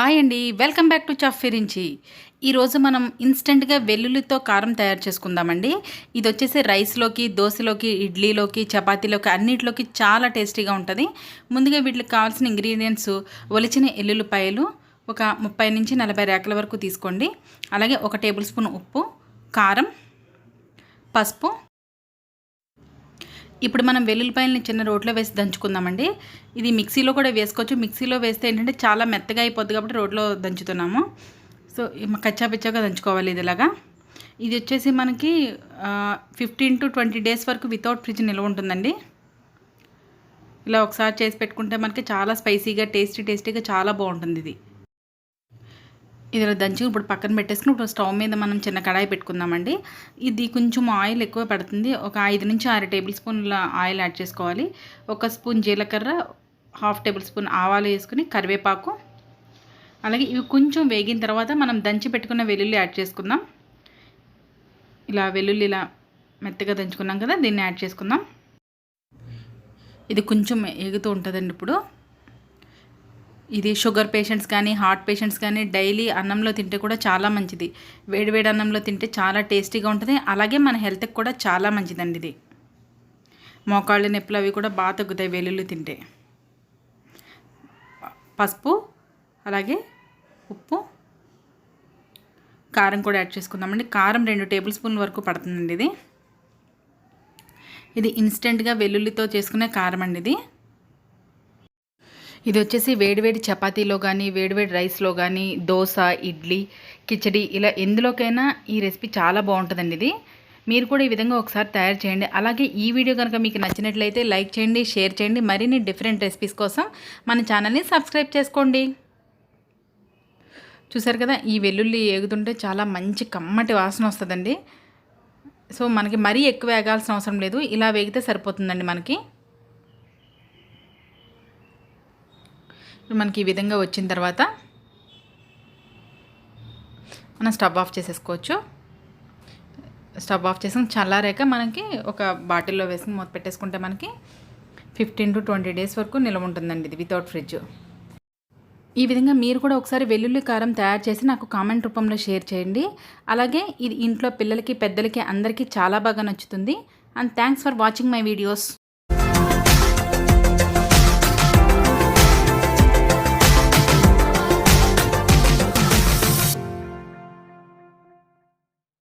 Hi అండి, welcome back to chef ఫిరించి. ఈరోజు మనం ఇన్స్టెంట్గా వెల్లుల్లితో కారం తయారు చేసుకుందామండి. ఇది వచ్చేసి రైస్లోకి, దోశలోకి, ఇడ్లీలోకి, చపాతీలోకి అన్నిటిలోకి చాలా టేస్టీగా ఉంటుంది. ముందుగా వీటికి కావాల్సిన ఇంగ్రీడియంట్స్ ఒలిచిన ఎల్లుల్లిపాయలు ఒక 30 నుంచి 40 రేకల వరకు తీసుకోండి. అలాగే 1 టేబుల్ స్పూన్ ఉప్పు, కారం, పసుపు. ఇప్పుడు మనం వెల్లుల్లిపాయలని చిన్న రోట్లో వేసి దంచుకుందామండి. ఇది మిక్సీలో కూడా వేసుకోవచ్చు. మిక్సీలో వేస్తే ఏంటంటే చాలా మెత్తగా అయిపోద్ది కాబట్టి రోట్లో దంచుతున్నాము. సో కచ్చా పిచ్చాగా దంచుకోవాలి ఇది ఇలాగా. ఇది వచ్చేసి మనకి 15 to 20 డేస్ వరకు వితౌట్ ఫ్రిడ్జ్ నిల్వ ఉంటుందండి. ఇలా ఒకసారి చేసి పెట్టుకుంటే మనకి చాలా స్పైసీగా టేస్టీగా చాలా బాగుంటుంది ఇది. ఇదిలో దంచి ఇప్పుడు పక్కన పెట్టేసుకుని ఇప్పుడు స్టవ్ మీద మనం చిన్న కడాయి పెట్టుకుందామండి. ఇది కొంచెం ఆయిల్ ఎక్కువ పడుతుంది. ఒక 5 నుంచి 6 టేబుల్ స్పూన్ల ఆయిల్ యాడ్ చేసుకోవాలి. 1 స్పూన్ జీలకర్ర, 1/2 టేబుల్ స్పూన్ ఆవాలు వేసుకుని కరివేపాకు, అలాగే ఇవి కొంచెం వేగిన తర్వాత మనం దంచి పెట్టుకున్న వెల్లుల్లి యాడ్ చేసుకుందాం. ఇలా వెల్లుల్లి ఇలా మెత్తగా దంచుకున్నాం కదా, దీన్ని యాడ్ చేసుకుందాం. ఇది కొంచెం ఎగుతూ ఉంటుందండి. ఇప్పుడు ఇది షుగర్ పేషెంట్స్ కానీ, హార్ట్ పేషెంట్స్ కానీ డైలీ అన్నంలో తింటే కూడా చాలా మంచిది. వేడివేడి అన్నంలో తింటే చాలా టేస్టీగా ఉంటుంది. అలాగే మన హెల్త్కి కూడా చాలా మంచిదండి ఇది. మోకాళ్ళ నొప్పులు అవి కూడా బాగా తగ్గుతాయి వెల్లుల్లి తింటే. పసుపు, అలాగే ఉప్పు, కారం కూడా యాడ్ చేసుకుందామండి. కారం 2 టేబుల్ స్పూన్ల వరకు పడుతుందండి ఇది. ఇది ఇన్స్టెంట్గా వెల్లుల్లితో చేసుకునే కారం అండి ఇది. ఇది వచ్చేసి వేడివేడి చపాతీలో కానీ, వేడివేడి రైస్లో కానీ, దోశ, ఇడ్లీ, కిచడి ఇలా ఎందులోకైనా ఈ రెసిపీ చాలా బాగుంటుందండి ఇది. మీరు కూడా ఈ విధంగా ఒకసారి తయారు చేయండి. అలాగే ఈ వీడియో కనుక మీకు నచ్చినట్లయితే లైక్ చేయండి, షేర్ చేయండి. మరిన్ని డిఫరెంట్ రెసిపీస్ కోసం మన ఛానల్ని సబ్స్క్రైబ్ చేసుకోండి. చూసారు కదా, ఈ వెల్లుల్లి ఏగుతుంటే చాలా మంచి కమ్మటి వాసన వస్తుందండి. సో మనకి మరీ ఎక్కువ వేగాల్సిన అవసరం లేదు, ఇలా వేగితే సరిపోతుందండి మనకి. మనకి ఈ విధంగా వచ్చిన తర్వాత మనం స్టవ్ ఆఫ్ చేసేసుకోవచ్చు. స్టవ్ ఆఫ్ చేసి చల్లారాక మనకి ఒక బాటిల్లో వేసుకుని మూత పెట్టేసుకుంటే మనకి 15 to 20 డేస్ వరకు నిల్వ ఉంటుందండి ఇది వితౌట్ ఫ్రిడ్జ్. ఈ విధంగా మీరు కూడా ఒకసారి వెల్లుల్లి కారం తయారు చేసి నాకు కామెంట్ రూపంలో షేర్ చేయండి. అలాగే ఇది ఇంట్లో పిల్లలకి, పెద్దలకి అందరికీ చాలా బాగా నచ్చుతుంది. And thanks for watching my videos.